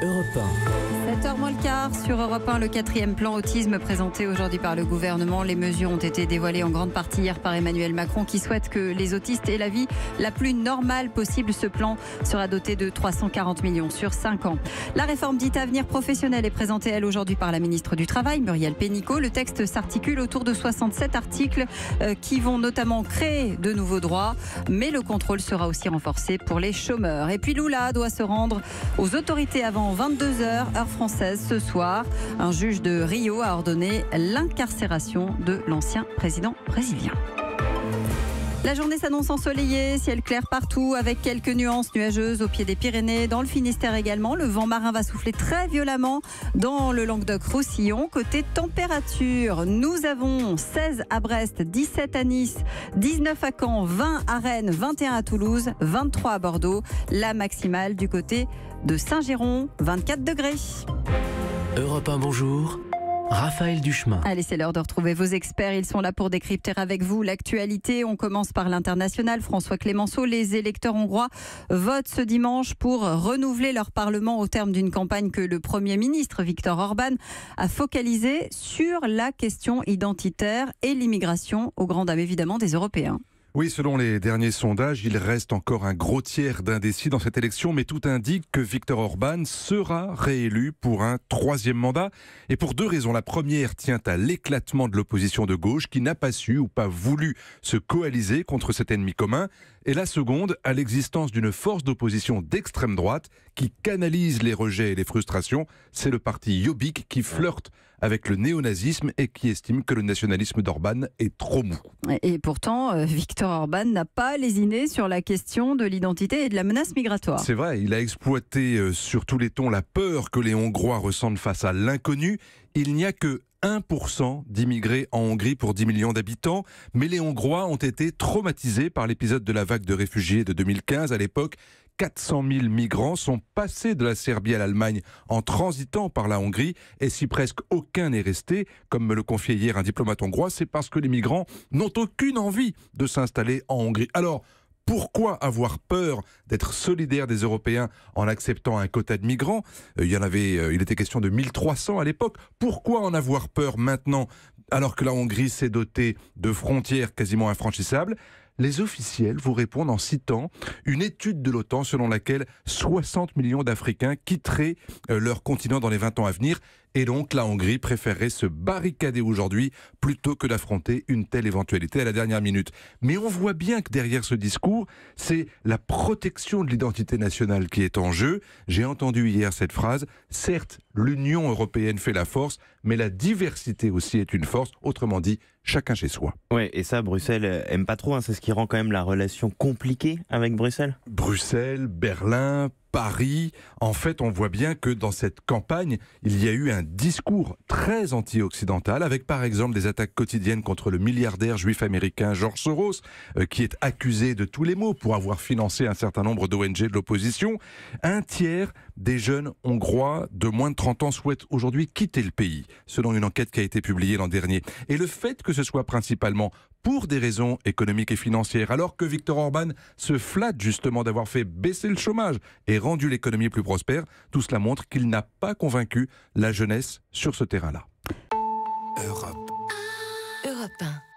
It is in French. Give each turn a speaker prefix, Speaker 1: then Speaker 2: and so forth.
Speaker 1: Europe
Speaker 2: 7h moins le quart sur Europe 1, le 4e plan autisme présenté aujourd'hui par le gouvernement. Les mesures ont été dévoilées en grande partie hier par Emmanuel Macron qui souhaite que les autistes aient la vie la plus normale possible. Ce plan sera doté de 340 millions sur 5 ans. La réforme dite avenir professionnel est présentée elle aujourd'hui par la ministre du Travail, Muriel Pénicaud. Le texte s'articule autour de 67 articles qui vont notamment créer de nouveaux droits, mais le contrôle sera aussi renforcé pour les chômeurs. Et puis Lula doit se rendre aux autorités avant 22h, heure française ce soir. Un juge de Rio a ordonné l'incarcération de l'ancien président brésilien. La journée s'annonce ensoleillée, ciel clair partout avec quelques nuances nuageuses au pied des Pyrénées, dans le Finistère également. Le vent marin va souffler très violemment dans le Languedoc-Roussillon. Côté température, nous avons 16 à Brest, 17 à Nice, 19 à Caen, 20 à Rennes, 21 à Toulouse, 23 à Bordeaux. La maximale du côté de Saint-Girons, 24 degrés.
Speaker 1: Europe 1, bonjour. Raphaël Duchemin.
Speaker 2: Allez, c'est l'heure de retrouver vos experts. Ils sont là pour décrypter avec vous l'actualité. On commence par l'international. François Clemenceau, les électeurs hongrois votent ce dimanche pour renouveler leur parlement au terme d'une campagne que le Premier ministre Viktor Orban a focalisée sur la question identitaire et l'immigration, aux grandes dames évidemment des Européens.
Speaker 3: Oui, selon les derniers sondages, il reste encore un gros tiers d'indécis dans cette élection, mais tout indique que Viktor Orban sera réélu pour un 3e mandat. Et pour 2 raisons. La première tient à l'éclatement de l'opposition de gauche qui n'a pas su ou pas voulu se coaliser contre cet ennemi commun. Et la seconde, à l'existence d'une force d'opposition d'extrême droite qui canalise les rejets et les frustrations. C'est le parti Jobbik qui flirte avec le néonazisme et qui estime que le nationalisme d'Orban est trop mou.
Speaker 2: Et pourtant, Viktor Orban n'a pas lésiné sur la question de l'identité et de la menace migratoire.
Speaker 3: C'est vrai, il a exploité sur tous les tons la peur que les Hongrois ressentent face à l'inconnu. Il n'y a que 1% d'immigrés en Hongrie pour 10 millions d'habitants, mais les Hongrois ont été traumatisés par l'épisode de la vague de réfugiés de 2015. À l'époque, 400 000 migrants sont passés de la Serbie à l'Allemagne en transitant par la Hongrie, et si presque aucun n'est resté, comme me le confiait hier un diplomate hongrois, c'est parce que les migrants n'ont aucune envie de s'installer en Hongrie. Alors, pourquoi avoir peur d'être solidaire des Européens en acceptant un quota de migrants ? Il était question de 1300 à l'époque. Pourquoi en avoir peur maintenant, alors que la Hongrie s'est dotée de frontières quasiment infranchissables ? Les officiels vous répondent en citant une étude de l'OTAN selon laquelle 60 millions d'Africains quitteraient leur continent dans les 20 ans à venir. Et donc la Hongrie préférerait se barricader aujourd'hui plutôt que d'affronter une telle éventualité à la dernière minute. Mais on voit bien que derrière ce discours, c'est la protection de l'identité nationale qui est en jeu. J'ai entendu hier cette phrase, certes l'Union européenne fait la force, mais la diversité aussi est une force, autrement dit, chacun chez soi.
Speaker 4: Ouais, et ça, Bruxelles aime pas trop, c'est ce qui rend quand même la relation compliquée avec Bruxelles.
Speaker 3: Bruxelles, Berlin, Paris, en fait, on voit bien que dans cette campagne, il y a eu un discours très anti-occidental, avec par exemple des attaques quotidiennes contre le milliardaire juif américain George Soros, qui est accusé de tous les maux pour avoir financé un certain nombre d'ONG de l'opposition. Un tiers des jeunes Hongrois de moins de 30 ans souhaitent aujourd'hui quitter le pays, selon une enquête qui a été publiée l'an dernier. Et le fait que ce soit principalement pour des raisons économiques et financières, alors que Viktor Orban se flatte justement d'avoir fait baisser le chômage et rendu l'économie plus prospère, tout cela montre qu'il n'a pas convaincu la jeunesse sur ce terrain-là.
Speaker 1: Europe 1.